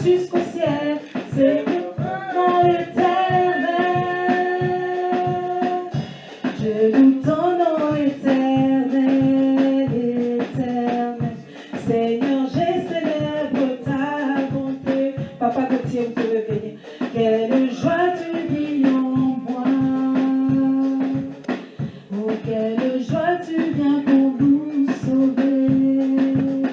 jusqu'au ciel, c'est le nom éternel. Je loue ton nom éternel, éternel. Seigneur, je célèbre ta bonté. Papa Gauthier, vous pouvez venir. Quelle joie tu vis en moi. Oh, quelle joie tu viens pour nous sauver.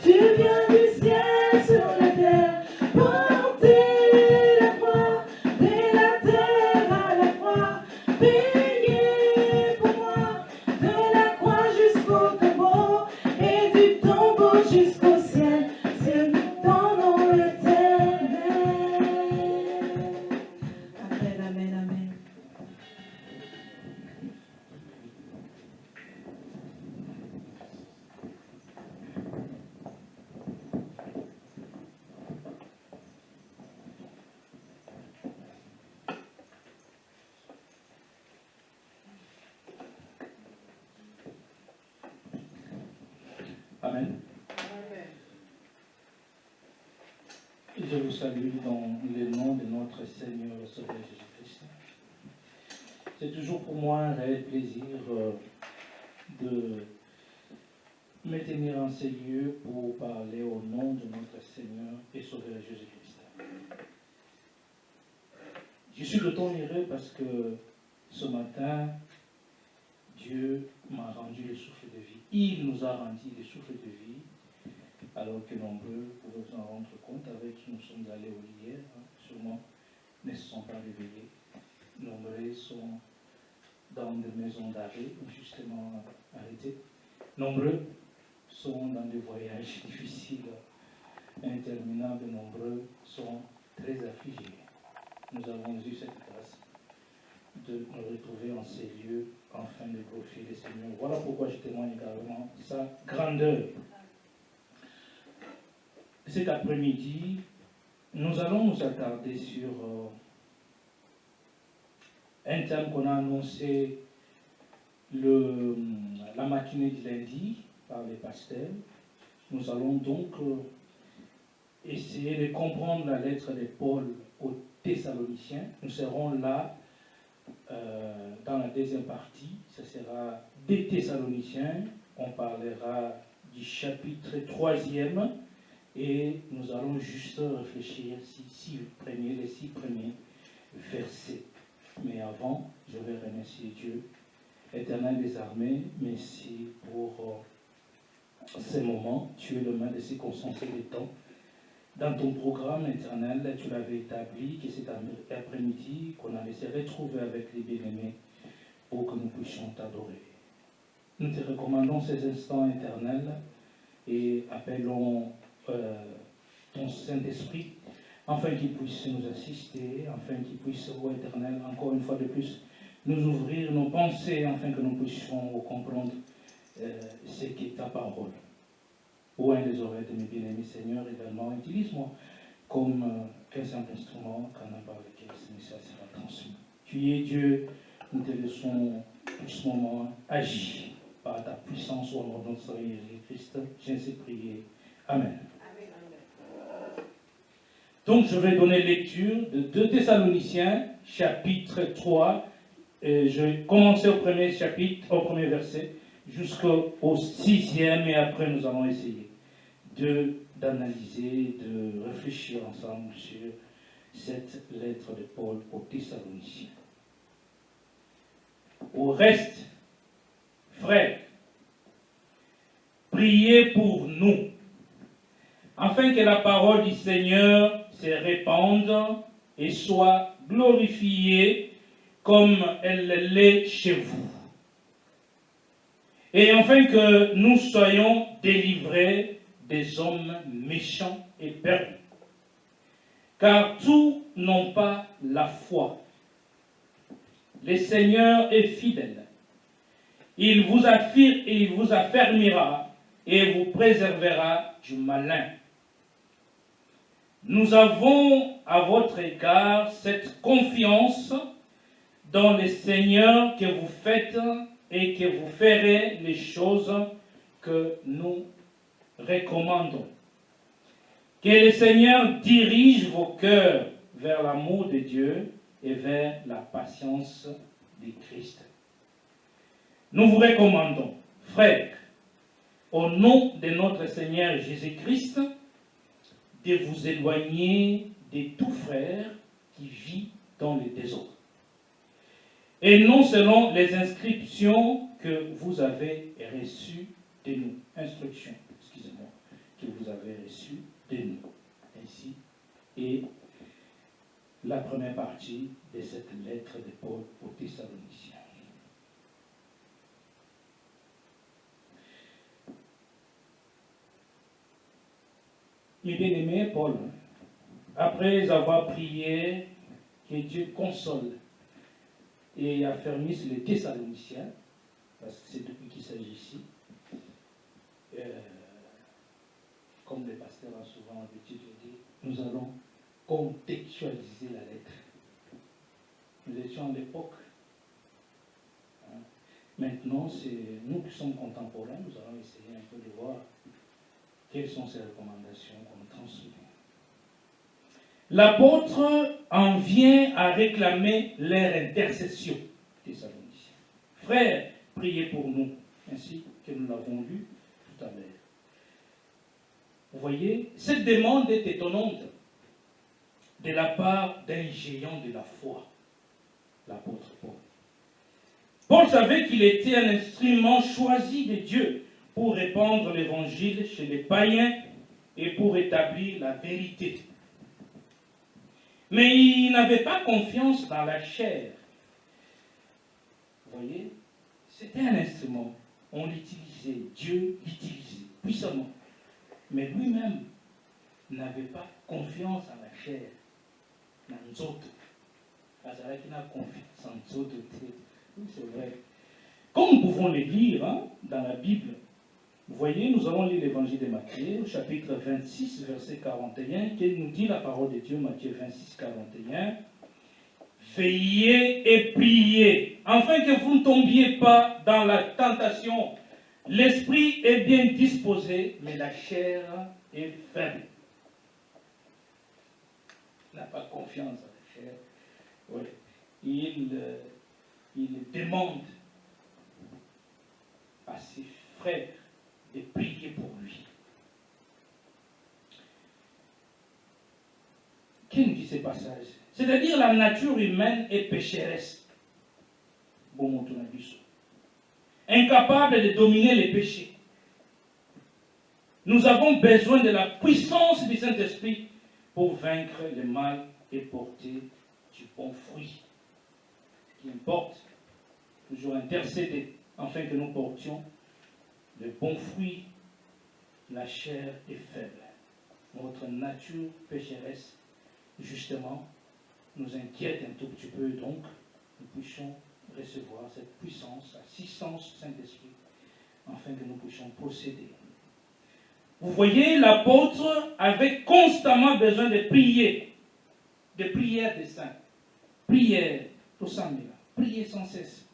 Tu viens du ciel sur la terre, porter la croix, de la terre à la croix, payer pour moi, de la croix jusqu'au tombeau, et du tombeau jusqu'au ciel, c'est ton nom éternel. Amen, amen, amen. Amen. Je vous salue dans le nom de notre Seigneur et Sauveur Jésus-Christ. C'est toujours pour moi un réel plaisir de me tenir en ces lieux pour parler au nom de notre Seigneur et Sauveur Jésus-Christ. Je suis d'autant heureux parce que ce matin, Dieu m'a rendu le souffle de vie. Il nous a rendu le souffle de vie, alors que nombreux, vous pouvez vous en rendre compte, avec qui nous sommes allés au lit hier, sûrement ne se sont pas réveillés. Nombreux sont dans des maisons d'arrêt, justement arrêtés. Nombreux sont dans des voyages difficiles, interminables. Nombreux sont très affligés. Nous avons eu cette grâce de nous retrouver en ces lieux, afin de glorifier le Seigneur. Voilà pourquoi je témoigne également sa grandeur. Cet après-midi, nous allons nous attarder sur un thème qu'on a annoncé la matinée du lundi par les pasteurs. Nous allons donc essayer de comprendre la lettre de Paul aux Thessaloniciens. Nous serons là dans la deuxième partie. Ce sera des Thessaloniciens. On parlera du chapitre 3e et nous allons juste réfléchir les 6 premiers versets. Mais avant, je vais remercier Dieu, Éternel des armées. Merci pour ces moments. Tu es le maître de circonstances et des temps. Dans ton programme éternel, tu l'avais établi, que cet après-midi, qu'on allait se retrouver avec les bien-aimés pour que nous puissions t'adorer. Nous te recommandons ces instants éternels et appelons ton Saint-Esprit afin qu'il puisse nous assister, afin qu'il puisse, ô éternel, encore une fois de plus, nous ouvrir nos pensées afin que nous puissions comprendre ce qu'est ta parole. Ô un des oreilles de mes bien-aimés, Seigneur, également, utilise-moi comme qu'un simple instrument, canal par lequel ce message sera transmis. Tu es Dieu, nous te laissons pour ce moment agir par ta puissance au nom de notre Seigneur Jésus-Christ. J'ainsi prier. Amen. Donc je vais donner lecture de 2 Thessaloniciens, chapitre 3. Je vais commencer au premier chapitre, au premier verset, jusqu'au 6e, et après nous allons essayer d'analyser, de réfléchir ensemble sur cette lettre de Paul aux Thessaloniciens. Au reste, frères, priez pour nous, afin que la parole du Seigneur se répande et soit glorifiée comme elle l'est chez vous. Et afin que nous soyons délivrés des hommes méchants et perdus. Car tous n'ont pas la foi. Le Seigneur est fidèle. Il vous affermira et vous préservera du malin. Nous avons à votre égard cette confiance dans le Seigneur que vous faites et que vous ferez les choses que nous recommandons. Que le Seigneur dirige vos cœurs vers l'amour de Dieu et vers la patience de Christ. Nous vous recommandons, frères, au nom de notre Seigneur Jésus-Christ, de vous éloigner de tout frère qui vit dans le désordre, et non selon les inscriptions que vous avez reçues de nous. Instructions, excusez-moi, que vous avez reçues de nous. Ainsi est la première partie de cette lettre de Paul aux Thessaloniciens. Le bien-aimé Paul, après avoir prié que Dieu console et affermisse les Thessaloniciens, parce que c'est de lui qu'il s'agit ici, comme le pasteur a souvent l'habitude de dire, nous allons contextualiser la lettre. Nous étions à l'époque. Maintenant, c'est nous qui sommes contemporains, nous allons essayer un peu de voir quelles sont ces recommandations qu'on nous transmet. L'apôtre en vient à réclamer leur intercession, Thessaloniciens. Frères, priez pour nous, ainsi que nous l'avons lu tout à l'heure. Vous voyez, cette demande est étonnante de la part d'un géant de la foi, l'apôtre Paul. Paul savait qu'il était un instrument choisi de Dieu pour répandre l'évangile chez les païens et pour établir la vérité. Mais il n'avait pas confiance dans la chair. Vous voyez, c'était un instrument. On l'utilisait, Dieu l'utilisait puissamment. Mais lui-même n'avait pas confiance en la chair, dans nous autres. Parce qu'il n'a confiance en nous autres. Oui, c'est vrai. Comme nous pouvons le lire dans la Bible, vous voyez, nous allons lire l'évangile de Matthieu, au chapitre 26, verset 41, qui nous dit la parole de Dieu, Matthieu 26, 41. Veillez et priez, afin que vous ne tombiez pas dans la tentation. L'esprit est bien disposé, mais la chair est faible. Il n'a pas confiance en la chair. Oui. Il demande à ses frères de prier pour lui. Qu'est-ce que nous dit ce passage? C'est-à-dire la nature humaine est pécheresse. Bon, incapable de dominer les péchés. Nous avons besoin de la puissance du Saint-Esprit pour vaincre le mal et porter du bon fruit. Ce qui importe, toujours intercéder, afin que nous portions le bon fruit. La chair est faible. Notre nature pécheresse, justement, nous inquiète un tout petit peu, donc nous puissions recevoir cette puissance, assistance du Saint-Esprit, afin que nous puissions procéder. Vous voyez, l'apôtre avait constamment besoin de prier, de prières des saints. Prière, tout ça, prier sans cesse.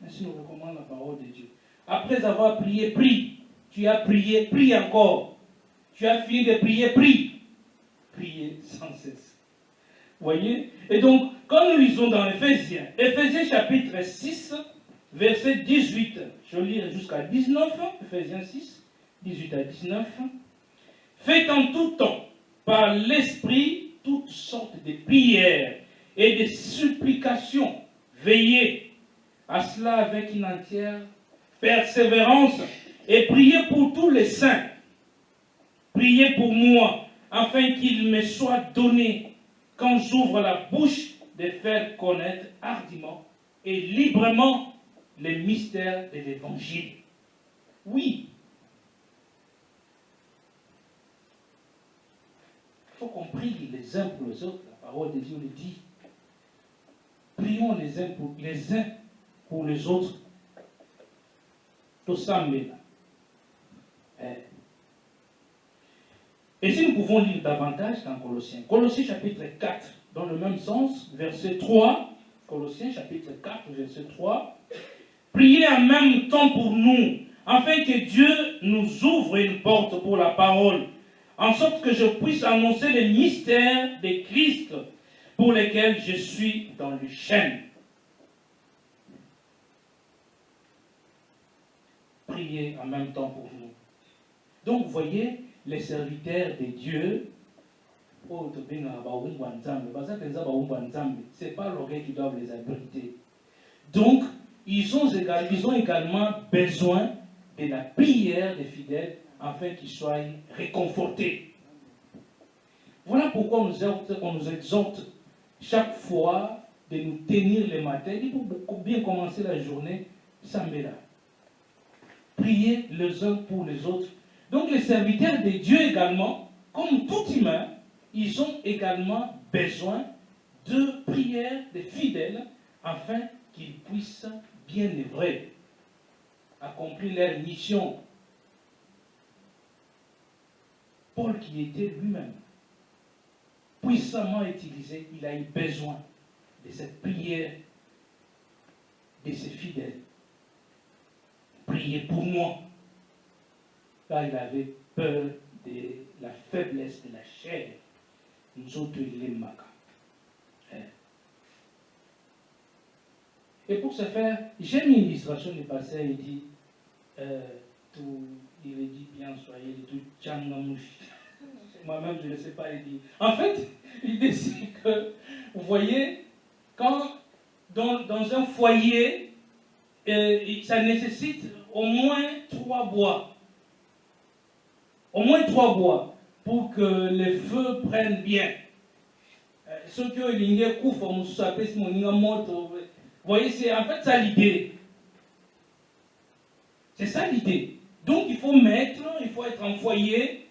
Ainsi nous recommande la parole de Dieu. Après avoir prié, prie. Tu as prié, prie encore. Tu as fini de prier, prie. Priez sans cesse. Vous voyez? Et donc, quand nous lisons dans Éphésiens chapitre 6, verset 18, je lis jusqu'à 19, Éphésiens 6, 18 à 19. Faites en tout temps, par l'Esprit, toutes sortes de prières et de supplications. Veillez à cela avec une entière persévérance et priez pour tous les saints. Priez pour moi, afin qu'il me soit donné, quand j'ouvre la bouche, de faire connaître hardiment et librement les mystères de l'Évangile. Oui. Il faut qu'on prie les uns pour les autres. La parole de Dieu le dit. Prions les uns pour les autres. Tout ça, et si nous pouvons lire davantage dans Colossiens. Colossiens chapitre 4, dans le même sens, verset 3. Colossiens chapitre 4, verset 3. Priez en même temps pour nous, afin que Dieu nous ouvre une porte pour la parole, en sorte que je puisse annoncer les mystères de Christ pour lesquels je suis dans le chaîne. Priez en même temps pour nous. Donc, vous voyez, les serviteurs de Dieu, c'est pas l'orgueil qui doit les abriter. Donc, ils ont également besoin de la prière des fidèles afin qu'ils soient réconfortés. Voilà pourquoi on nous exhorte chaque fois de nous tenir les matins. Il faut bien commencer la journée sans mélange. Prier les uns pour les autres. Donc les serviteurs de Dieu également, comme tout humain, ils ont également besoin de prières des fidèles afin qu'ils puissent bien œuvrer, accomplir leur mission. Paul qui était lui-même puissamment utilisé, il a eu besoin de cette prière de ses fidèles. Priez pour moi. Car il avait peur de la faiblesse de la chair. Nous autres, il est maca. Et pour ce faire, j'ai mis une illustration du passé, il dit, il dit bien soyez tout tchangamouchi. Moi-même, je ne sais pas, il dit. En fait, l'idée c'est que, vous voyez, quand dans un foyer, ça nécessite au moins 3 bois. Au moins 3 bois pour que les feux prennent bien. Ceux qui ont une coup, vous voyez, c'est en fait ça l'idée. C'est ça l'idée. Donc il faut être en foyer.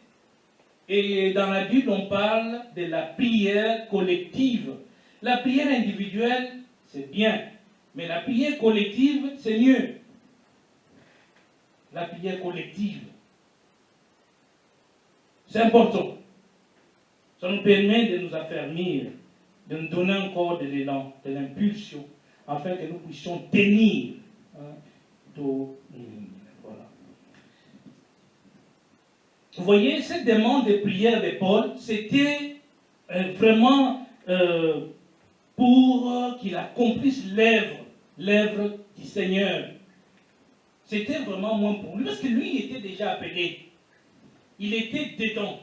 Et dans la Bible, on parle de la prière collective. La prière individuelle, c'est bien. Mais la prière collective, c'est mieux. La prière collective. C'est important. Ça nous permet de nous affermir, de nous donner encore de l'élan, de l'impulsion, afin que nous puissions tenir. Voilà. Vous voyez, cette demande de prière de Paul, c'était vraiment pour qu'il accomplisse l'œuvre du Seigneur. C'était vraiment moins pour lui, parce que lui, il était déjà appelé. Il était dedans.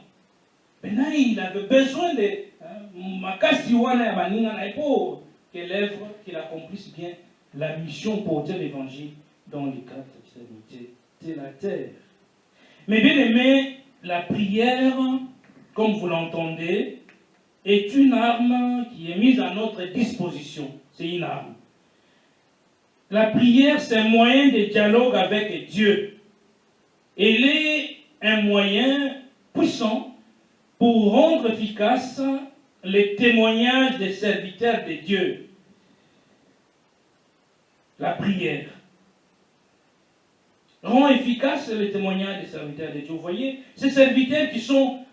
Maintenant, il avait besoin de que l'œuvre, qu'il accomplisse bien la mission pour dire l'évangile dans les 4 extrémités de la terre. Mais bien aimé, la prière, comme vous l'entendez, est une arme qui est mise à notre disposition. C'est une arme. La prière, c'est un moyen de dialogue avec Dieu. Elle est un moyen puissant pour rendre efficace les témoignages des serviteurs de Dieu. La prière rend efficace les témoignages des serviteurs de Dieu. Vous voyez, ces serviteurs qui sont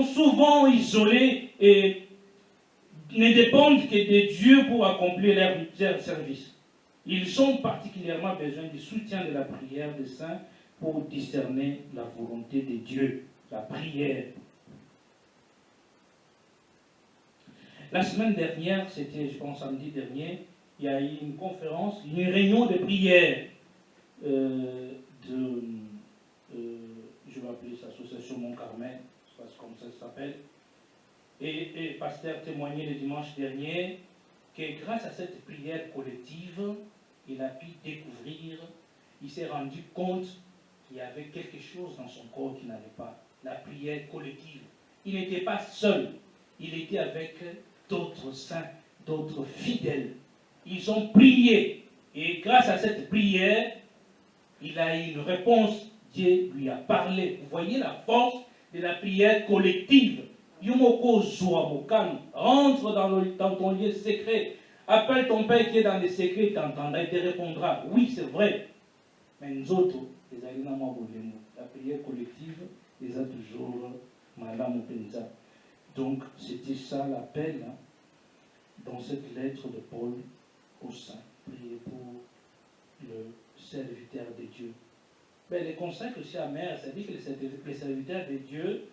souvent isolés et ne dépendent que de Dieu pour accomplir leur service. Ils ont particulièrement besoin du soutien de la prière des saints pour discerner la volonté de Dieu, la prière. La semaine dernière, c'était, je pense, samedi dernier, il y a eu une conférence, une réunion de prière je vais appeler cette association Mont Carmel, c'est comme ça s'appelle. Et le pasteur témoignait le dimanche dernier que grâce à cette prière collective, il a pu découvrir, il s'est rendu compte qu'il y avait quelque chose dans son corps qui n'allait pas. La prière collective. Il n'était pas seul, il était avec d'autres saints, d'autres fidèles. Ils ont prié. Et grâce à cette prière, il a eu une réponse. Dieu lui a parlé. Vous voyez la force de la prière collective. Yomoko Zouamokan, rentre dans ton lieu secret. Appelle ton Père qui est dans les secrets, il t'entendra, il te répondra. Oui, c'est vrai. Mais nous autres, la prière collective, les a toujours Madame Penza. Donc, c'était ça l'appel dans cette lettre de Paul au Saint. Prier pour le serviteur de Dieu. Mais les consacres aussi amers, c'est-à-dire que les serviteurs de Dieu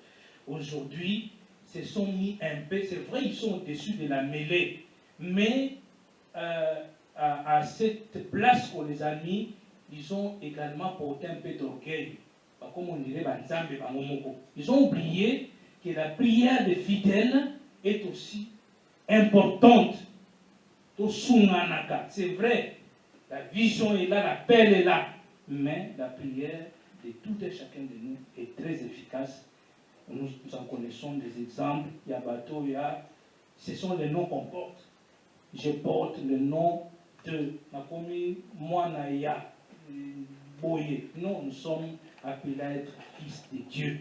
aujourd'hui se sont mis un peu, c'est vrai, ils sont au-dessus de la mêlée, mais à cette place qu'on les a mis, ils ont également porté un peu d'orgueil. Comme on dirait, ils ont oublié que la prière des fidèles est aussi importante. C'est vrai, la vision est là, l'appel est là, mais la prière de tout et chacun de nous est très efficace. Nous en connaissons des exemples. Il y a bateau, ce sont les noms qu'on porte. Je porte le nom de Nakomi Moanaya Boye. Nous sommes appelés à être fils de Dieu,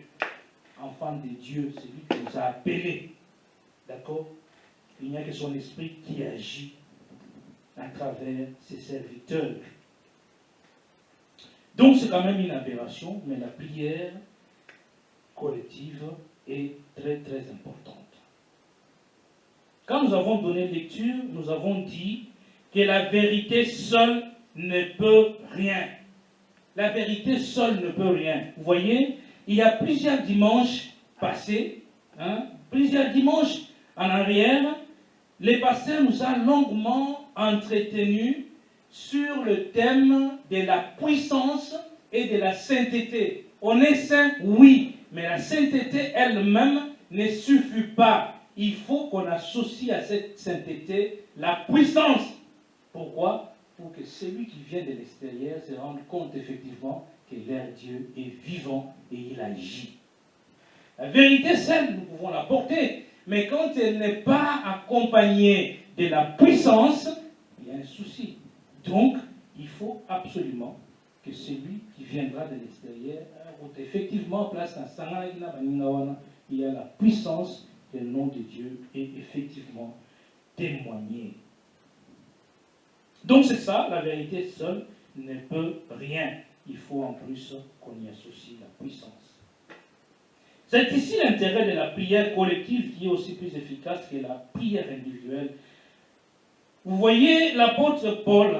enfants de Dieu, celui qui nous a appelés. D'accord? Il n'y a que son esprit qui agit à travers ses serviteurs. Donc c'est quand même une aberration, mais la prière collective est très très importante. Quand nous avons donné lecture, nous avons dit que la vérité seule ne peut rien. La vérité seule ne peut rien. Vous voyez, il y a plusieurs dimanches passés, plusieurs dimanches en arrière, les pasteurs nous ont longuement entretenus sur le thème de la puissance et de la sainteté. On est saint, oui, mais la sainteté elle-même ne suffit pas. Il faut qu'on associe à cette sainteté la puissance. Pourquoi? Pour que celui qui vient de l'extérieur se rende compte effectivement que leur Dieu est vivant et il agit. La vérité seule, nous pouvons la porter, mais quand elle n'est pas accompagnée de la puissance, il y a un souci. Donc, il faut absolument que celui qui viendra de l'extérieur, effectivement, place dans Sangana, il y a la puissance du nom de Dieu et effectivement témoigner. Donc c'est ça, la vérité seule ne peut rien. Il faut en plus qu'on y associe la puissance. C'est ici l'intérêt de la prière collective qui est aussi plus efficace que la prière individuelle. Vous voyez, l'apôtre Paul,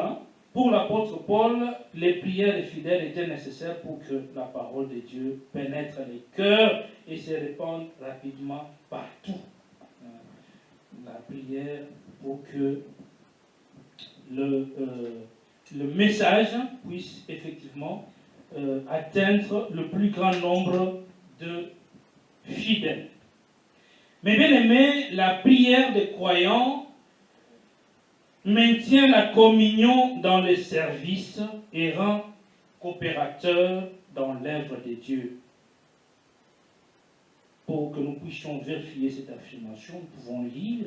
pour l'apôtre Paul, les prières des fidèles étaient nécessaires pour que la parole de Dieu pénètre les cœurs et se répande rapidement partout. La prière pour que le message puisse effectivement atteindre le plus grand nombre de fidèles. Mais bien aimé, la prière des croyants maintient la communion dans le service et rend coopérateur dans l'œuvre de Dieu. Pour que nous puissions vérifier cette affirmation, nous pouvons lire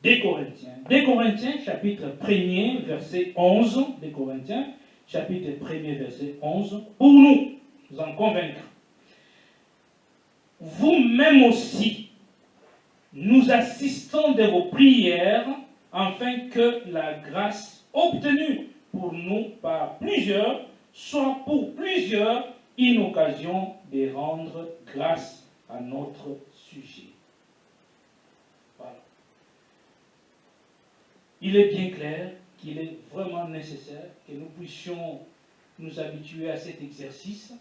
des Corinthiens, chapitre 1er, verset 11. Des Corinthiens, chapitre 1er, verset 11. Pour nous en convaincre. Vous-même aussi, nous assistons de vos prières afin que la grâce obtenue pour nous par plusieurs soit pour plusieurs une occasion de rendre grâce à notre sujet. Voilà. Il est bien clair qu'il est vraiment nécessaire que nous puissions nous habituer à cet exercice.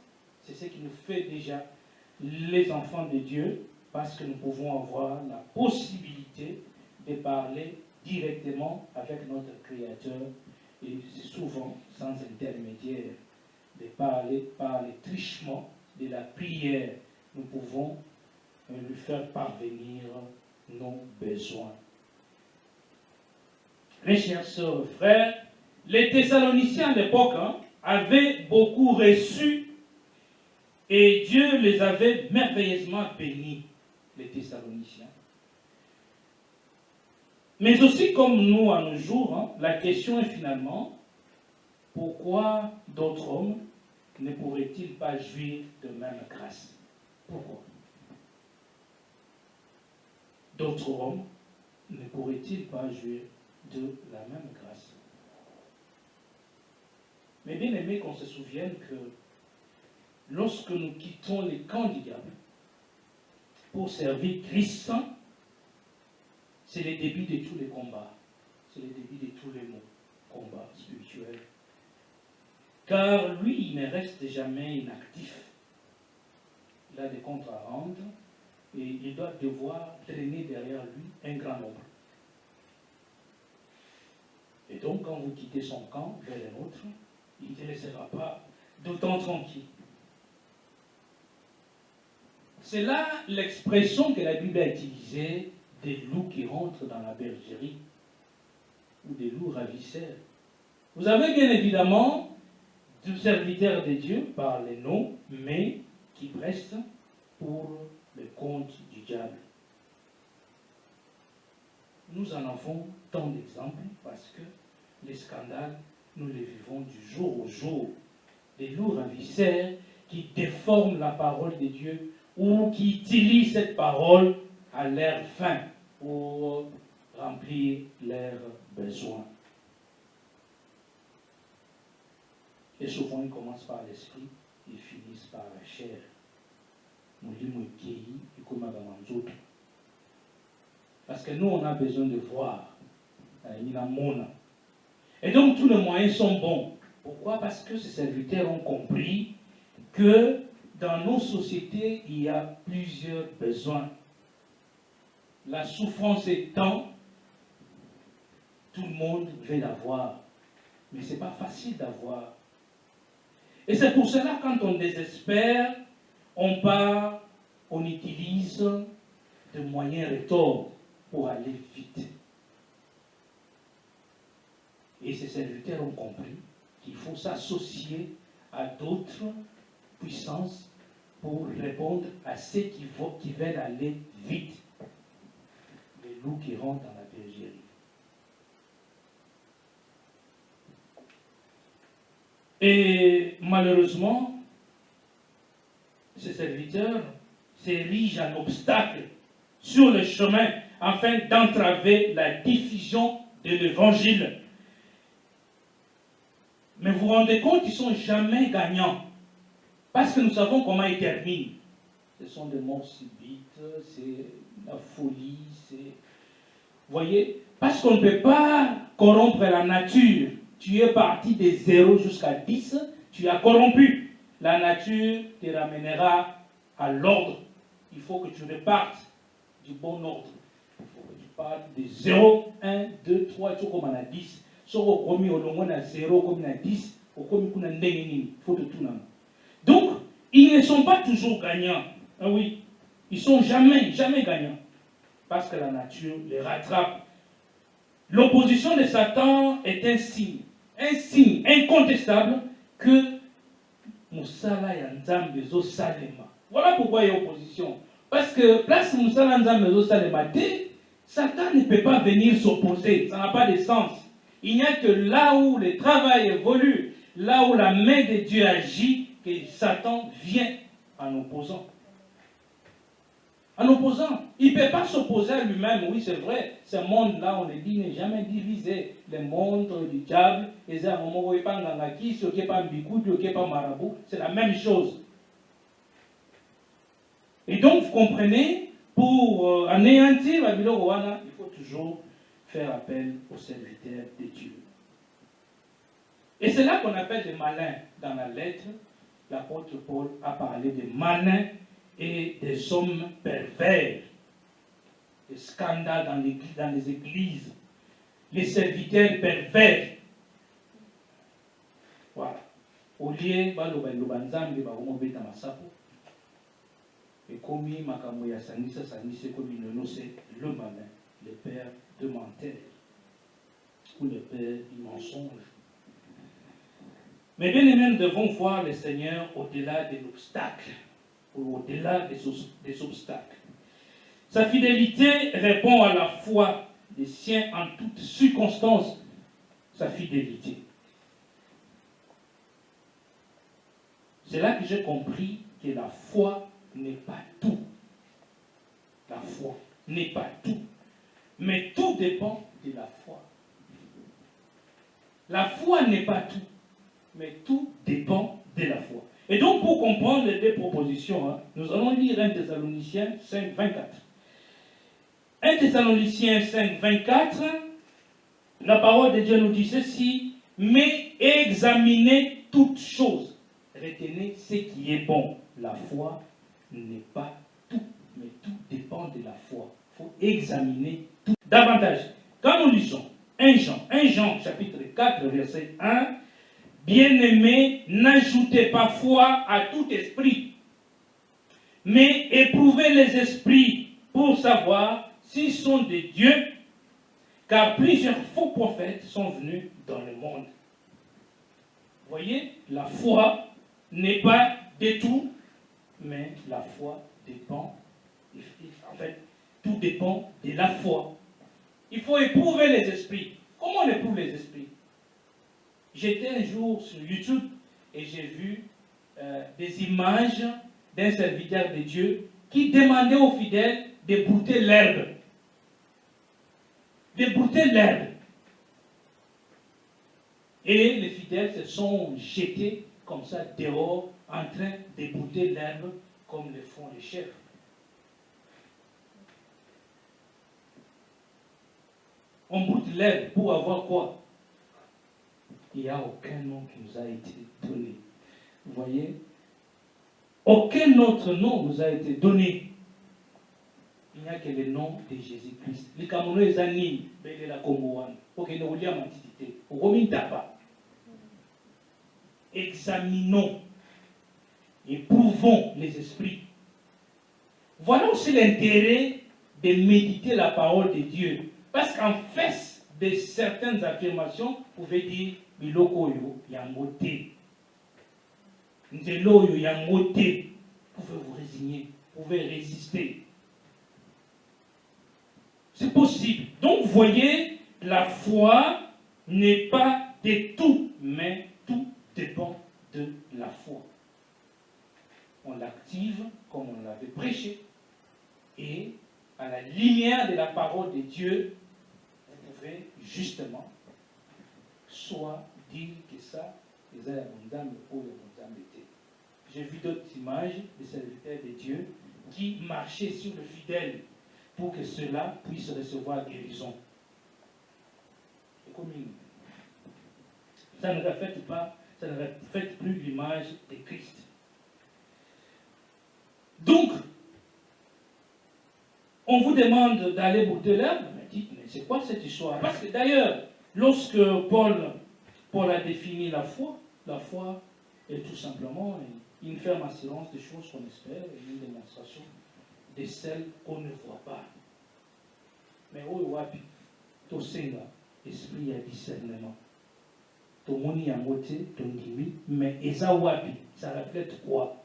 C'est ce qui nous fait déjà les enfants de Dieu, parce que nous pouvons avoir la possibilité de parler directement avec notre Créateur, et souvent sans intermédiaire, de parler par le trichement de la prière. Nous pouvons lui faire parvenir nos besoins. Mes chers sœurs et frères, les Thessaloniciens à l'époque avaient beaucoup reçu et Dieu les avait merveilleusement bénis, les Thessaloniciens. Mais aussi comme nous à nos jours, la question est finalement, pourquoi d'autres hommes ne pourraient-ils pas jouir de même grâce? Pourquoi? D'autres hommes ne pourraient-ils pas jouir de la même grâce? Mais bien aimé qu'on se souvienne que lorsque nous quittons les camps du diable pour servir Christ, c'est le début de tous les combats. C'est le début de tous les combats spirituels. Car lui, il ne reste jamais inactif. il a des comptes à rendre et il doit devoir traîner derrière lui un grand nombre. Et donc, quand vous quittez son camp vers un autre, il ne te laissera pas d'autant tranquille. C'est là l'expression que la Bible a utilisée des loups qui rentrent dans la bergerie ou des loups ravisseurs. Vous avez bien évidemment du serviteur de Dieu par les noms, mais qui pressent pour le compte du diable. Nous en avons tant d'exemples parce que les scandales, nous les vivons du jour au jour. Des loups ravisseurs qui déforment la parole de Dieu ou qui utilisent cette parole à leur fin pour remplir leurs besoins. Et souvent, ils commencent par l'esprit et finissent par la chair. Parce que nous, on a besoin de voir. Et donc, tous les moyens sont bons. Pourquoi? Parce que ces serviteurs ont compris que dans nos sociétés, il y a plusieurs besoins. La souffrance étant, tout le monde veut l'avoir. Mais ce n'est pas facile d'avoir. Et c'est pour cela, quand on désespère, on part, on utilise de moyens rétors pour aller vite. Et ces serviteurs ont compris qu'il faut s'associer à d'autres puissances pour répondre à ceux qui veulent aller vite. Les loups qui rentrent dans la bergerie. Et malheureusement, ces serviteurs s'érigent en obstacle sur le chemin afin d'entraver la diffusion de l'évangile. Mais vous vous rendez compte, ils ne sont jamais gagnants. Parce que nous savons comment ils terminent. Ce sont des morts subites, c'est la folie, c'est... Vous voyez, parce qu'on ne peut pas corrompre la nature. Tu es parti de 0 jusqu'à 10, tu as corrompu. La nature te ramènera à l'ordre. Il faut que tu repartes du bon ordre. Il faut que tu partes de 0, 1, 2, 3, tu comme à 10. Si on commis au moins à 0, comme à 10, on commis à 9, il faut de tout. Donc, ils ne sont pas toujours gagnants. Ah oui, ils ne sont jamais gagnants. Parce que la nature les rattrape. L'opposition de Satan est un signe incontestable que Moussala Yanzambe Zo Salema. Voilà pourquoi il y a opposition. Parce que place Moussala Yanzambe Zo Salema, Satan ne peut pas venir s'opposer. Ça n'a pas de sens. Il n'y a que là où le travail évolue, là où la main de Dieu agit, que Satan vient en opposant. En opposant. Il ne peut pas s'opposer à lui-même. Oui, c'est vrai. Ce monde-là, on le dit, n'est jamais divisé. Le monde du diable, c'est la même chose. Et donc, vous comprenez, pour anéantir la ville Rwanda, il faut toujours faire appel aux serviteurs de Dieu. Et c'est là qu'on appelle des malins. Dans la lettre, l'apôtre Paul a parlé des malins et des hommes pervers, des scandales dans les églises, les serviteurs pervers. Voilà. Au lieu et comme Makamoya Sanisa Sanise comme c'est le malin, le père de menteur ou le père du mensonge. Mais bien aimés, nous devons voir le Seigneur au-delà de l'obstacle, ou au-delà des obstacles. Sa fidélité répond à la foi des siens en toutes circonstances. Sa fidélité. C'est là que j'ai compris que la foi n'est pas tout. La foi n'est pas tout. Mais tout dépend de la foi. La foi n'est pas tout. Mais tout dépend de la foi. Et donc, pour comprendre les deux propositions, nous allons lire 1 Thessaloniciens 5, 24. 1 Thessaloniciens 5, 24, la parole de Dieu nous dit ceci, mais examinez toutes choses. Retenez ce qui est bon, la foi, n'est pas tout, mais tout dépend de la foi. Il faut examiner tout davantage. Quand nous lisons 1 Jean chapitre 4, verset 1, bien-aimés, n'ajoutez pas foi à tout esprit, mais éprouvez les esprits pour savoir s'ils sont de Dieu, car plusieurs faux prophètes sont venus dans le monde. Vous voyez, la foi n'est pas de tout, mais la foi dépend, en fait, tout dépend de la foi. Il faut éprouver les esprits. Comment on éprouve les esprits? J'étais un jour sur YouTube et j'ai vu des images d'un serviteur de Dieu qui demandait aux fidèles de brouter l'herbe. De brouter l'herbe. Et les fidèles se sont jetés comme ça dehors en train de brouter l'herbe comme le font les chefs. On broute l'herbe pour avoir quoi? Il n'y a aucun nom qui nous a été donné. Vous voyez? Aucun autre nom nous a été donné. Il n'y a que le nom de Jésus-Christ. Les Camerounais, ils animent. Mais la Congoane. Ok, nous voulons l'antité. Examinons. Éprouvons les esprits. Voilà aussi l'intérêt de méditer la parole de Dieu. Parce qu'en face de certaines affirmations, vous pouvez dire Biloko yo yangote. Nzelo yo yangote. Vous pouvez vous résigner, vous pouvez résister. C'est possible. Donc, vous voyez, la foi n'est pas de tout, mais tout dépend de la foi. On l'active comme on l'avait prêché. Et à la lumière de la parole de Dieu, vous pouvez justement soit dire que ça, les abondants ou les abondants étaient. J'ai vu d'autres images de serviteurs de Dieu qui marchaient sur le fidèle pour que cela puisse recevoir guérison. Ça ne reflète pas, ça ne reflète plus l'image de Christ. Donc, on vous demande d'aller brouter l'herbe, mais dites, mais c'est quoi cette histoire? Parce que d'ailleurs, lorsque Paul a défini la foi est tout simplement une ferme assurance des choses qu'on espère et une démonstration de celles qu'on ne voit pas. Mais où wapi, to senga, esprit à discernement. To moni à moitié, to oui, mais eza wapi, ça reflète quoi?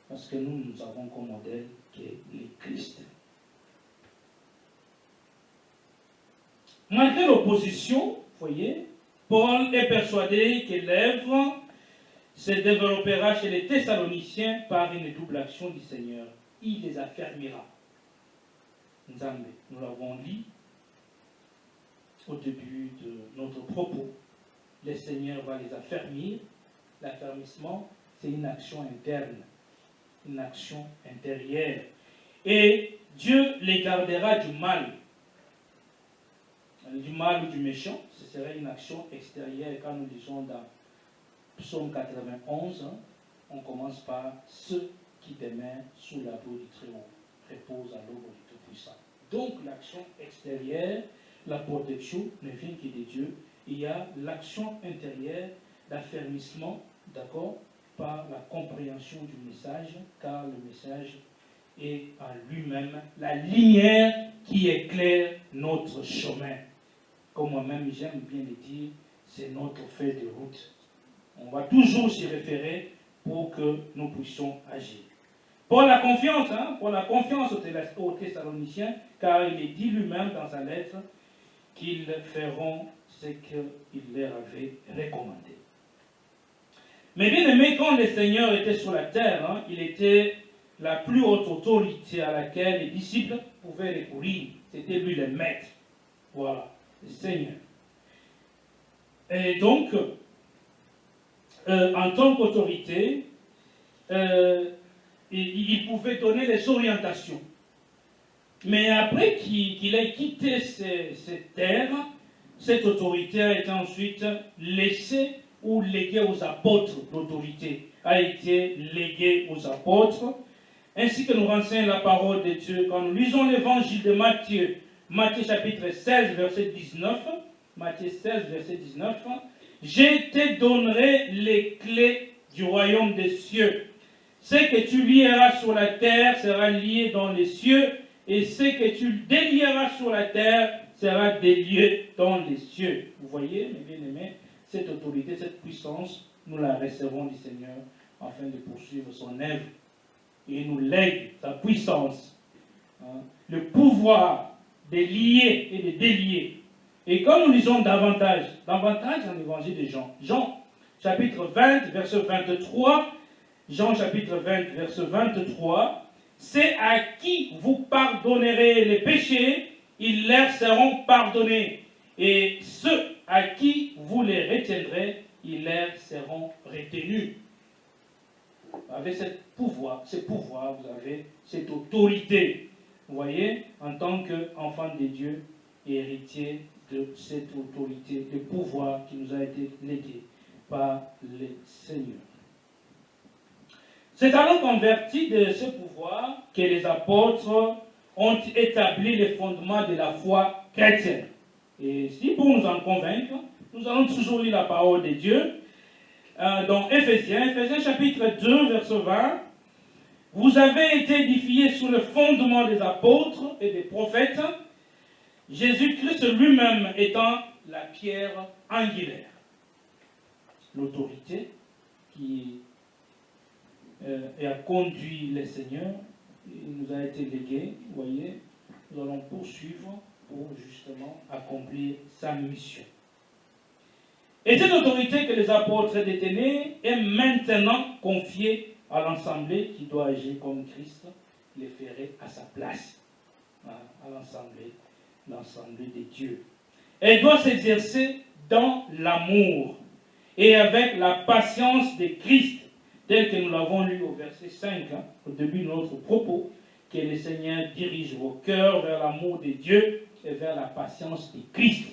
Parce que nous avons comme modèle qui est le Christ. Malgré l'opposition, vous voyez, Paul est persuadé que l'œuvre se développera chez les Thessaloniciens par une double action du Seigneur. Il les affermira. Nzambe, nous l'avons dit au début de notre propos. Le Seigneur va les affermir. L'affermissement, c'est une action interne, une action intérieure. Et Dieu les gardera du mal ou du méchant. Ce serait une action extérieure. Quand nous disons dans Psaume 91, on commence par ceux qui demeurent sous l'abri du Très-Haut, reposent à l'ombre du Tout-Puissant. Donc l'action extérieure, la protection ne vient que de Dieu. Il y a l'action intérieure d'affermissement, d'accord, par la compréhension du message, car le message est en lui-même la lumière qui éclaire notre chemin. Comme moi-même j'aime bien le dire, c'est notre fait de route. On va toujours s'y référer pour que nous puissions agir. Pour la confiance aux Thessaloniciens, car il est dit lui-même dans sa lettre qu'ils feront ce qu'il leur avait recommandé. Mais bien aimé, quand le Seigneur était sur la terre, il était la plus haute autorité à laquelle les disciples pouvaient recourir. C'était lui le maître. Voilà, le Seigneur. Et donc, en tant qu'autorité, il pouvait donner les orientations. Mais après qu'il ait quitté cette terre, cette autorité a été ensuite laissée ou léguée aux apôtres. L'autorité a été léguée aux apôtres. ainsi que nous renseigne la parole de Dieu. Quand nous lisons l'évangile de Matthieu, Matthieu chapitre 16, verset 19, Matthieu 16, verset 19, « Je te donnerai les clés du royaume des cieux. Ce que tu lieras sur la terre sera lié dans les cieux, et ce que tu délieras sur la terre sera délié dans les cieux. » Vous voyez, mes bien-aimés, cette autorité, cette puissance, nous la recevons du Seigneur afin de poursuivre son œuvre. Et il nous lègue sa puissance, le pouvoir de lier et de délier. Et quand nous lisons davantage dans l'évangile de Jean, Jean chapitre 20, verset 23, Jean chapitre 20, verset 23, « C'est à qui vous pardonnerez les péchés, ils leur seront pardonnés. Et ceux à qui vous les retiendrez, ils leur seront retenus. » Avec ce pouvoir, vous avez cette autorité. Vous voyez, en tant qu'enfant de Dieu, héritier de cette autorité, le pouvoir qui nous a été légué par le Seigneur. C'est alors qu'en vertu de ce pouvoir que les apôtres ont établi les fondements de la foi chrétienne. Et si pour nous en convaincre, nous allons toujours lire la parole de Dieu. Dans Éphésiens chapitre 2, verset 20, « Vous avez été édifiés sur le fondement des apôtres et des prophètes, Jésus-Christ lui-même étant la pierre angulaire. » L'autorité qui a conduit le Seigneur, il nous a été légué, vous voyez, nous allons poursuivre pour justement accomplir sa mission. Et cette autorité que les apôtres détenaient est maintenant confiée à l'Assemblée qui doit agir comme Christ le ferait à sa place. À l'Assemblée des dieux. Elle doit s'exercer dans l'amour et avec la patience de Christ, tel que nous l'avons lu au verset 5, au début de notre propos, que le Seigneur dirige vos cœurs vers l'amour de Dieu et vers la patience de Christ.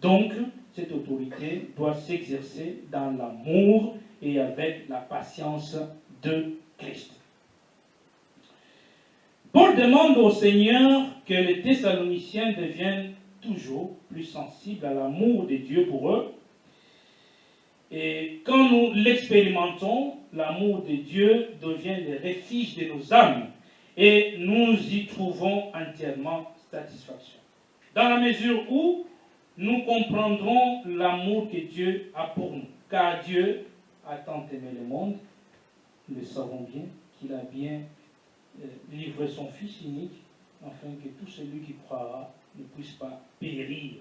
Donc, cette autorité doit s'exercer dans l'amour et avec la patience de Christ. Paul demande au Seigneur que les Thessaloniciens deviennent toujours plus sensibles à l'amour de Dieu pour eux. Et quand nous l'expérimentons, l'amour de Dieu devient le refuge de nos âmes et nous y trouvons entièrement satisfaction. Dans la mesure où nous comprendrons l'amour que Dieu a pour nous. Car Dieu a tant aimé le monde, nous le savons bien, qu'il a bien livré son Fils unique, afin que tout celui qui croira ne puisse pas périr.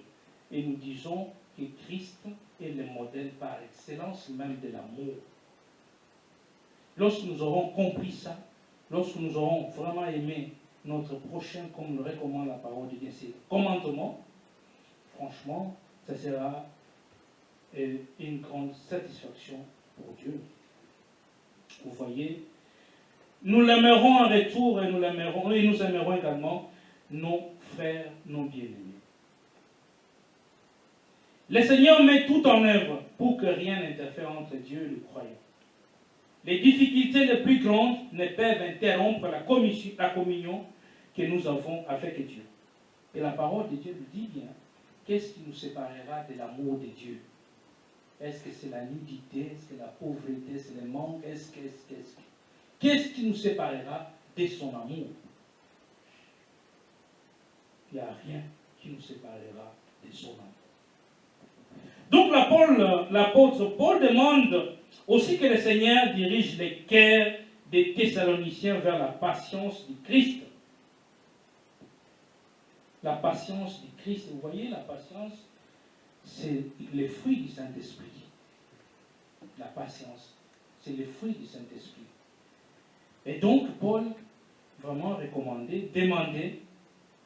Et nous disons que Christ est le modèle par excellence même de l'amour. Lorsque nous aurons compris ça, lorsque nous aurons vraiment aimé notre prochain, comme le recommande la parole de Dieu, c'est commandement, franchement, ça sera une grande satisfaction pour Dieu. Vous voyez, nous l'aimerons en retour et nous aimerons également nos frères, nos bien-aimés. Le Seigneur met tout en œuvre pour que rien n'interfère entre Dieu et le croyant. Les difficultés les plus grandes ne peuvent interrompre la communion que nous avons avec Dieu. Et la parole de Dieu nous dit bien, qu'est-ce qui nous séparera de l'amour de Dieu? Est-ce que c'est la nudité? Est-ce que la pauvreté? C'est le manque? Qu'est-ce qui nous séparera de son amour? Il n'y a rien qui nous séparera de son amour. Donc l'apôtre Paul demande aussi que le Seigneur dirige les cœurs des Thessaloniciens vers la patience du Christ. La patience du Christ, vous voyez, la patience, c'est le fruit du Saint-Esprit. La patience, c'est le fruit du Saint-Esprit. Et donc, Paul, vraiment demandait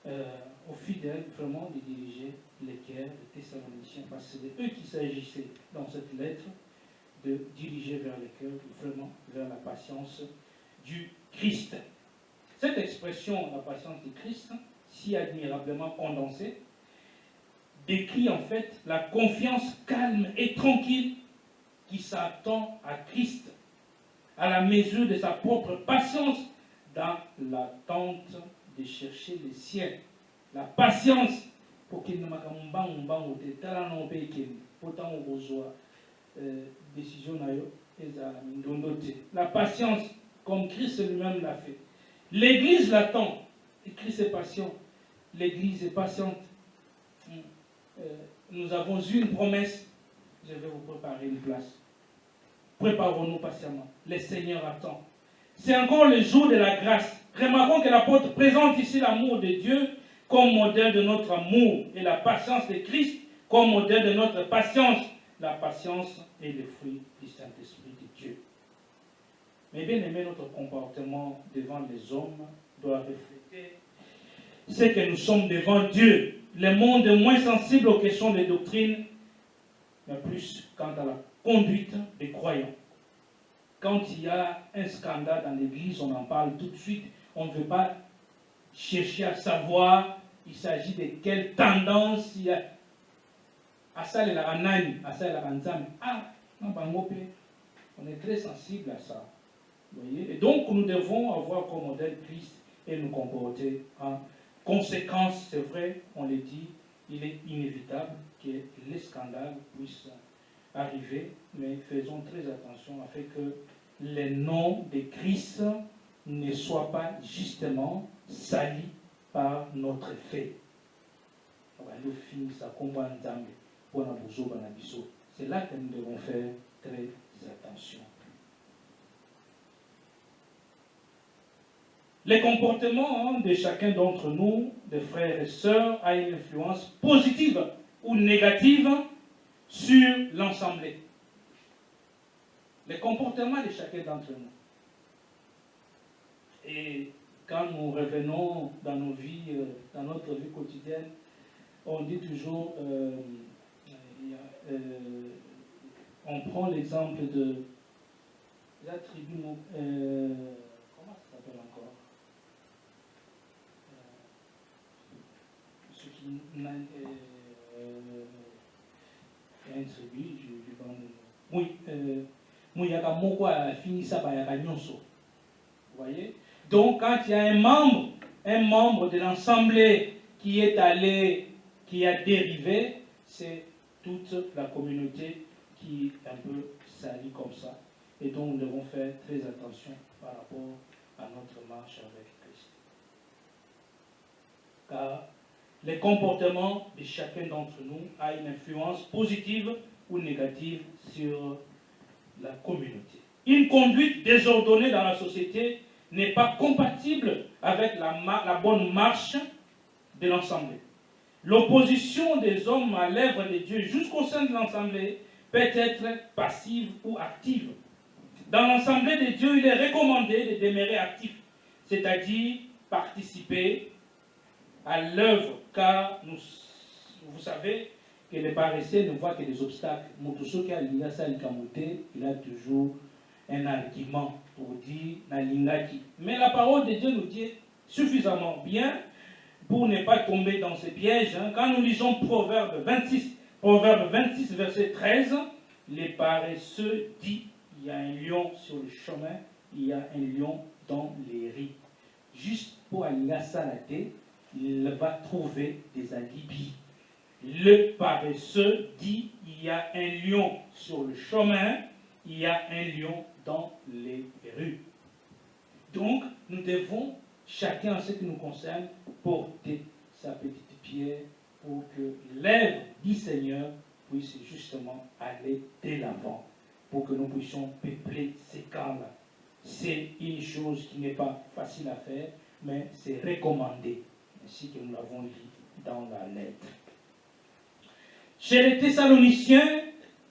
aux fidèles vraiment de diriger les cœurs des Thessaloniciens, parce que c'est eux qui s'agissait dans cette lettre de diriger vers les cœurs, vraiment vers la patience du Christ. Cette expression, la patience du Christ, si admirablement condensée, décrit en fait la confiance calme et tranquille qui s'attend à Christ, à la mesure de sa propre patience dans l'attente de chercher le ciel. La patience pour qu'il ne m'a pas décision. La patience, comme Christ lui-même l'a fait. L'Église l'attend. Et Christ est patient. L'Église est patiente. Nous avons eu une promesse. Je vais vous préparer une place. Préparons-nous patiemment. Le Seigneur attend. C'est encore le jour de la grâce. Remarquons que l'apôtre présente ici l'amour de Dieu comme modèle de notre amour et la patience de Christ comme modèle de notre patience. La patience est le fruit du Saint-Esprit de Dieu. Mais bien aimé, notre comportement devant les hommes doit refléter ce que nous sommes devant Dieu. Le monde est moins sensible aux questions de doctrine, mais plus quant à la conduite des croyants. Quand il y a un scandale dans l'église, on en parle tout de suite. On ne veut pas chercher à savoir il s'agit de quelle tendance il y a. À ça, il y a à ça, il y a on est très sensible à ça. Vous voyez? Et donc, nous devons avoir comme modèle Christ et nous comporter en conséquence. C'est vrai, on le dit, il est inévitable que les scandales puissent arriver, mais faisons très attention afin que le nom de Christ ne soit pas justement sali par notre fait. C'est là que nous devons faire très attention. Les comportements de chacun d'entre nous, de frères et sœurs, a une influence positive ou négative sur l'ensemble. Les comportements de chacun d'entre nous. Et quand nous revenons dans nos vies, dans notre vie quotidienne, on dit toujours, on prend l'exemple de la tribu, comment ça s'appelle encore? Ce qui il y a une tribu, oui, vous voyez? Donc, quand il y a un membre de l'Assemblée qui est allé, qui a dérivé, c'est toute la communauté qui est un peu salie comme ça. Et donc, nous devons faire très attention par rapport à notre marche avec Christ. Car les comportements de chacun d'entre nous a une influence positive ou négative sur la communauté. Une conduite désordonnée dans la société n'est pas compatible avec la bonne marche de l'Assemblée. L'opposition des hommes à l'œuvre de Dieu jusqu'au sein de l'Assemblée peut être passive ou active. Dans l'Assemblée de Dieu, il est recommandé de demeurer actif, c'est-à-dire participer à l'œuvre, car vous savez que les paresseux ne voient que des obstacles. Il a toujours un argument pour dire Nalingaki. Mais la parole de Dieu nous dit suffisamment bien pour ne pas tomber dans ces pièges. Quand nous lisons Proverbe 26, verset 13, les paresseux disent il y a un lion sur le chemin, il y a un lion dans les riz. Juste pour aller à Salaté, il va trouver des alibis. Le paresseux dit il y a un lion sur le chemin, il y a un lion dans les rues. Donc, nous devons, chacun en ce qui nous concerne, porter sa petite pierre pour que l'œuvre du Seigneur puisse justement aller de l'avant, pour que nous puissions peupler ces camps-là. C'est une chose qui n'est pas facile à faire, mais c'est recommandé, ainsi que nous l'avons dit dans la lettre. Chez les Thessaloniciens,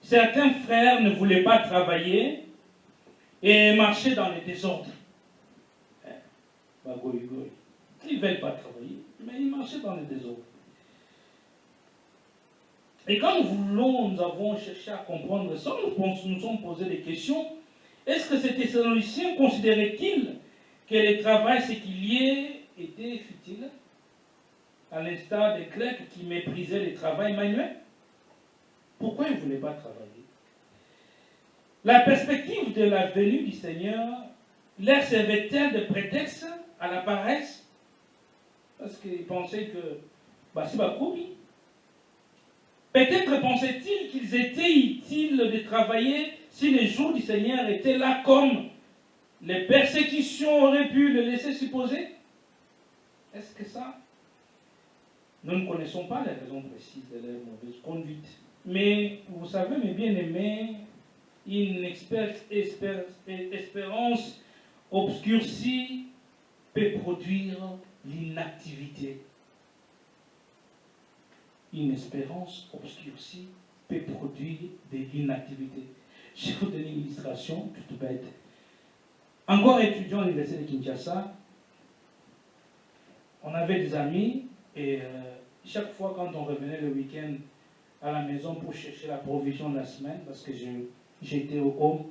certains frères ne voulaient pas travailler et marchaient dans le désordre. Ils ne veulent pas travailler, mais ils marchaient dans le désordre. Et quand nous avons cherché à comprendre ça, nous sommes posé des questions. Est-ce que ces Thessaloniciens considéraient-ils que le travail séculier était futile, à l'instar des Grecs qui méprisaient le travail manuel? Pourquoi ils ne voulaient pas travailler? La perspective de la venue du Seigneur leur servait-elle de prétexte à la paresse, parce qu'ils pensaient que c'est Bakoumi. Peut-être pensaient-ils qu'ils étaient utiles de travailler si les jours du Seigneur étaient là comme les persécutions auraient pu le laisser supposer. Est-ce que ça? Nous ne connaissons pas les raisons précises de leur mauvaise conduite. Mais vous savez, mes bien-aimés, une espérance obscurcie peut produire l'inactivité. Une espérance obscurcie peut produire de l'inactivité. Je vais vous donner une illustration toute bête. Encore étudiant à l'université de Kinshasa, on avait des amis et chaque fois quand on revenait le week-end à la maison pour chercher la provision de la semaine, parce que j'étais au home,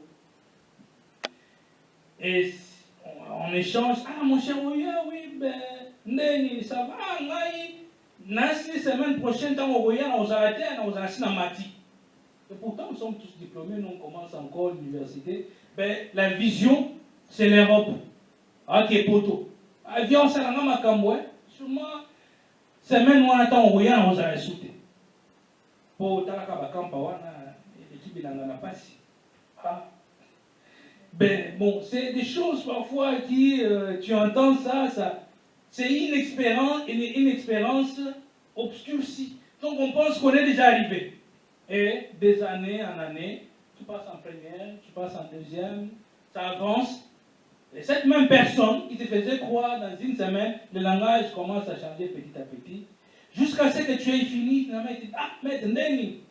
et on échange, ah mon cher, oui, ça va, la semaine prochaine, quand on va aux arrêtés, on va à Mati. Et pourtant, nous sommes tous diplômés, nous on commence encore l'université. La vision, c'est l'Europe. Ah, qui est poteau. Avion, c'est la même Camboué. Sûrement, semaine, on attend au voyant, on va sauter. Pour Taraka Kampawana, l'équipe n'a pas si. Bon, c'est des choses parfois qui, tu entends ça. C'est une expérience obscurcie. Donc on pense qu'on est déjà arrivé. Et des années en années, tu passes en première, tu passes en deuxième, ça avance. Et cette même personne qui te faisait croire dans une semaine, le langage commence à changer petit à petit, jusqu'à ce que tu aies fini, finalement, tu dis, ah, mais Ndeni.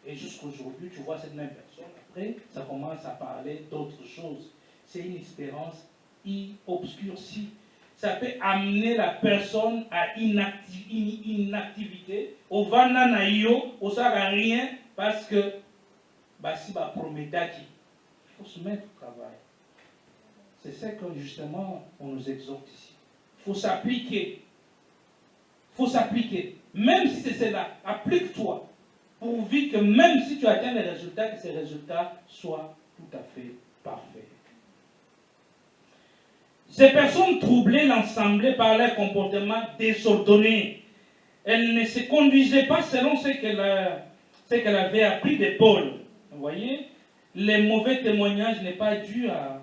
Et jusqu'aujourd'hui, tu vois cette même personne. Après, ça commence à parler d'autres choses. C'est une espérance obscurcie. Ça peut amener la personne à inactivité, au vananaïo, au sara rien, parce que si prometaki, il faut se mettre au travail. C'est ça que justement on nous exhorte ici. Il faut s'appliquer. Il faut s'appliquer. Même si c'est cela, applique-toi. Pourvu que même si tu atteins les résultats, que ces résultats soient tout à fait parfaits. Ces personnes troublées l'ensemblaient par leur comportement désordonné. Elles ne se conduisaient pas selon ce qu'elle avait appris de Paul. Vous voyez, les mauvais témoignages n'est pas dû à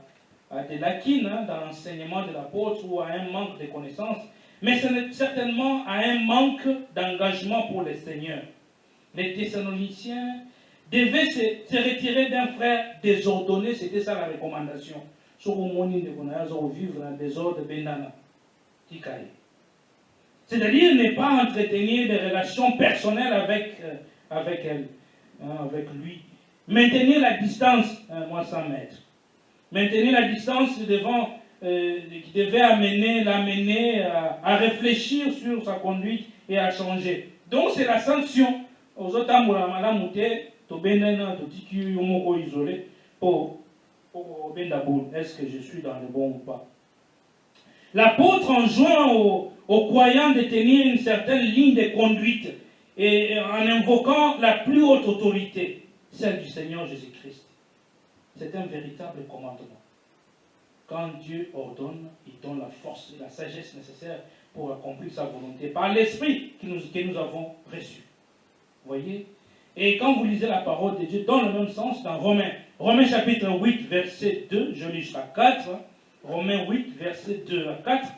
des lacunes dans l'enseignement de l'apôtre ou à un manque de connaissances, mais ce n'est certainement à un manque d'engagement pour le Seigneur. Les Thessaloniciens devaient se retirer d'un frère désordonné, c'était ça la recommandation. Vivre dans le désordre benana. C'est-à-dire ne pas entretenir des relations personnelles avec elle, avec lui. Maintenir la distance, 100 mètres. Maintenir la distance qui devait l'amener à réfléchir sur sa conduite et à changer. Donc c'est la sanction. Aux autres isolé pour est-ce que je suis dans le bon ou pas? L'apôtre enjoint aux croyants de tenir une certaine ligne de conduite et en invoquant la plus haute autorité, celle du Seigneur Jésus-Christ. C'est un véritable commandement. Quand Dieu ordonne, il donne la force et la sagesse nécessaires pour accomplir sa volonté par l'esprit que nous avons reçu. Vous voyez? Et quand vous lisez la parole de Dieu dans le même sens, dans Romains chapitre 8, verset 2, je lis jusqu'à 4, Romains 8, verset 2 à 4,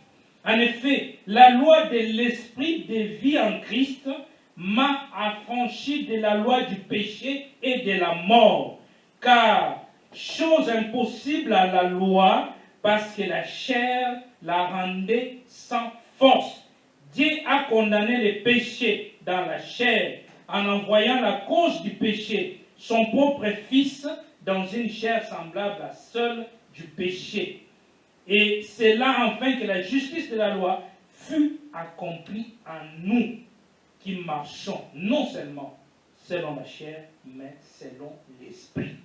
en effet, la loi de l'esprit de vie en Christ m'a affranchi de la loi du péché et de la mort, car chose impossible à la loi, parce que la chair la rendait sans force. Dieu a condamné les péchés dans la chair en envoyant la cause du péché, son propre Fils, dans une chair semblable à celle du péché. Et c'est là enfin que la justice de la loi fut accomplie en nous, qui marchons non seulement selon la chair, mais selon l'esprit.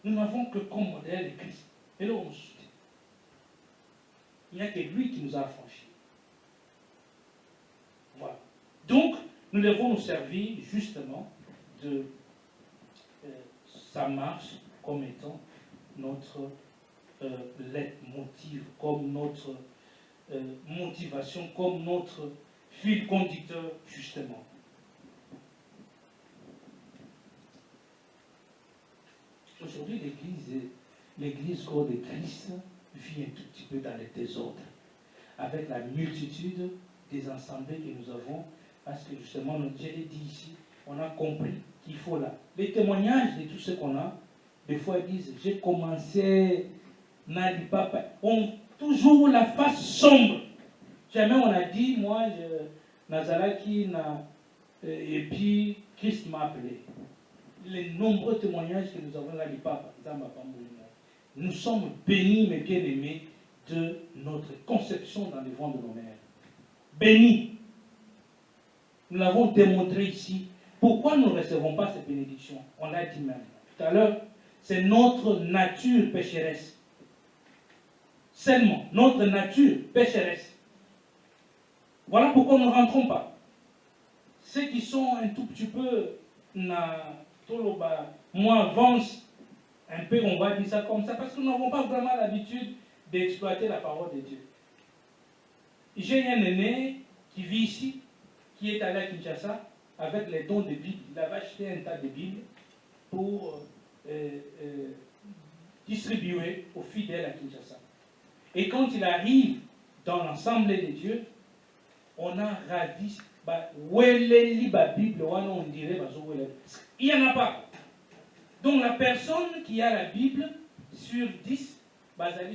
Nous n'avons que comme modèle de Christ. Et là, on se soutient. Il n'y a que lui qui nous a affranchis. Voilà. Donc, nous devons nous servir justement de sa marche comme étant notre leitmotiv, comme notre motivation, comme notre fil conducteur, justement. Aujourd'hui, l'Église corps de Christ vit un tout petit peu dans le désordre, avec la multitude des assemblées que nous avons, parce que justement, je l'ai dit ici, on a compris qu'il faut là. Les témoignages de tout ce qu'on a, des fois ils disent, j'ai commencé, n'allez pas, ont toujours la face sombre. Jamais on a dit, moi, Nazalaki, et puis Christ m'a appelé. Les nombreux témoignages que nous avons là, nous sommes bénis, mes bien-aimés, de notre conception dans les ventres de nos mères. Bénis. Nous l'avons démontré ici. Pourquoi nous ne recevons pas ces bénédictions? On l'a dit même tout à l'heure, c'est notre nature pécheresse. Seulement, notre nature pécheresse. Voilà pourquoi nous ne rentrons pas. Ceux qui sont un tout petit peu, moins avancent un peu, on va dire ça comme ça, parce que nous n'avons pas vraiment l'habitude d'exploiter la parole de Dieu. J'ai un aîné qui vit ici, qui est allé à Kinshasa avec les dons de Bible. Il avait acheté un tas de Bibles pour distribuer aux fidèles à Kinshasa. Et quand il arrive dans l'Assemblée de Dieu, on a ravi, Bible, on dirait, il n'y en a pas. Donc la personne qui a la Bible, sur 10,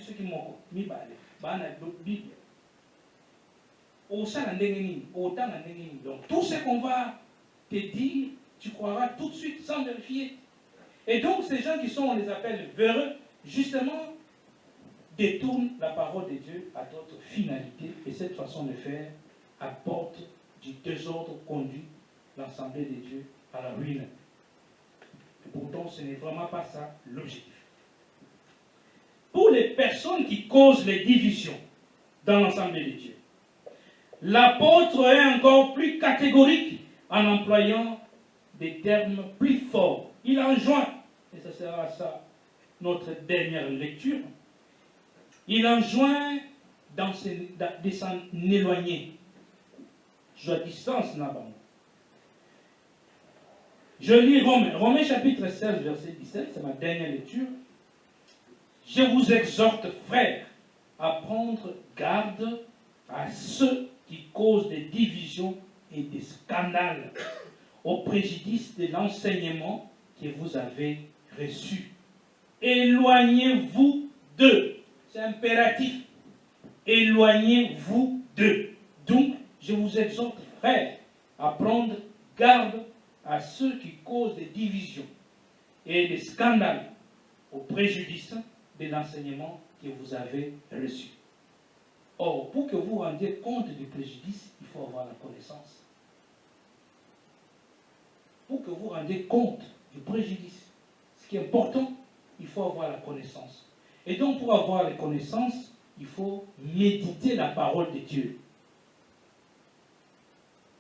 ceux qui m'ont mis la Bible. Donc tout ce qu'on va te dire, tu croiras tout de suite sans vérifier. Et donc ces gens qui sont, on les appelle véreux, justement, détournent la parole de Dieu à d'autres finalités. Et cette façon de faire apporte du désordre, conduit l'Assemblée de Dieu à la ruine. Et pourtant, ce n'est vraiment pas ça l'objectif. Pour les personnes qui causent les divisions dans l'Assemblée de Dieu, l'apôtre est encore plus catégorique en employant des termes plus forts. Il enjoint, et ce sera ça notre dernière lecture, il enjoint de s'en éloigner. Je distance là-bas. Je lis Romains chapitre 16, verset 17, c'est ma dernière lecture. Je vous exhorte, frères, à prendre garde à ceux qui causent des divisions et des scandales, au préjudice de l'enseignement que vous avez reçu. Éloignez-vous d'eux. C'est impératif. Éloignez-vous d'eux. Donc, je vous exhorte, frères, à prendre garde à ceux qui causent des divisions et des scandales au préjudice de l'enseignement que vous avez reçu. Or, pour que vous rendiez compte du préjudice, il faut avoir la connaissance. Pour que vous rendiez compte du préjudice, ce qui est important, il faut avoir la connaissance. Et donc, pour avoir la connaissance, il faut méditer la parole de Dieu.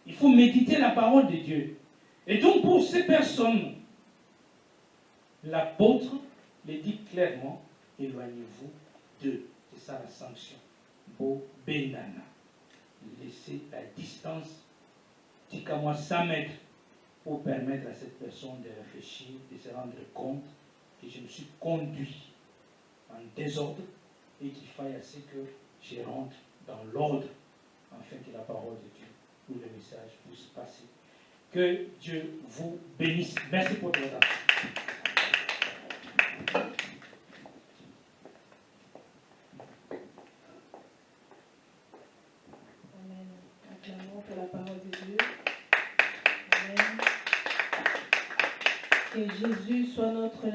Il faut méditer la parole de Dieu. Et donc, pour ces personnes, l'apôtre les dit clairement, éloignez-vous d'eux. C'est ça la sanction. Bo benana. Laissez la distance, moi 100 mètres, pour permettre à cette personne de réfléchir, de se rendre compte que je me suis conduit en désordre et qu'il faille assez que je rentre dans l'ordre afin que la parole de Dieu ou le message puisse passer. Que Dieu vous bénisse. Merci pour votre attention. Amen. Acclamons pour la parole de Dieu. Amen. Que Jésus soit notre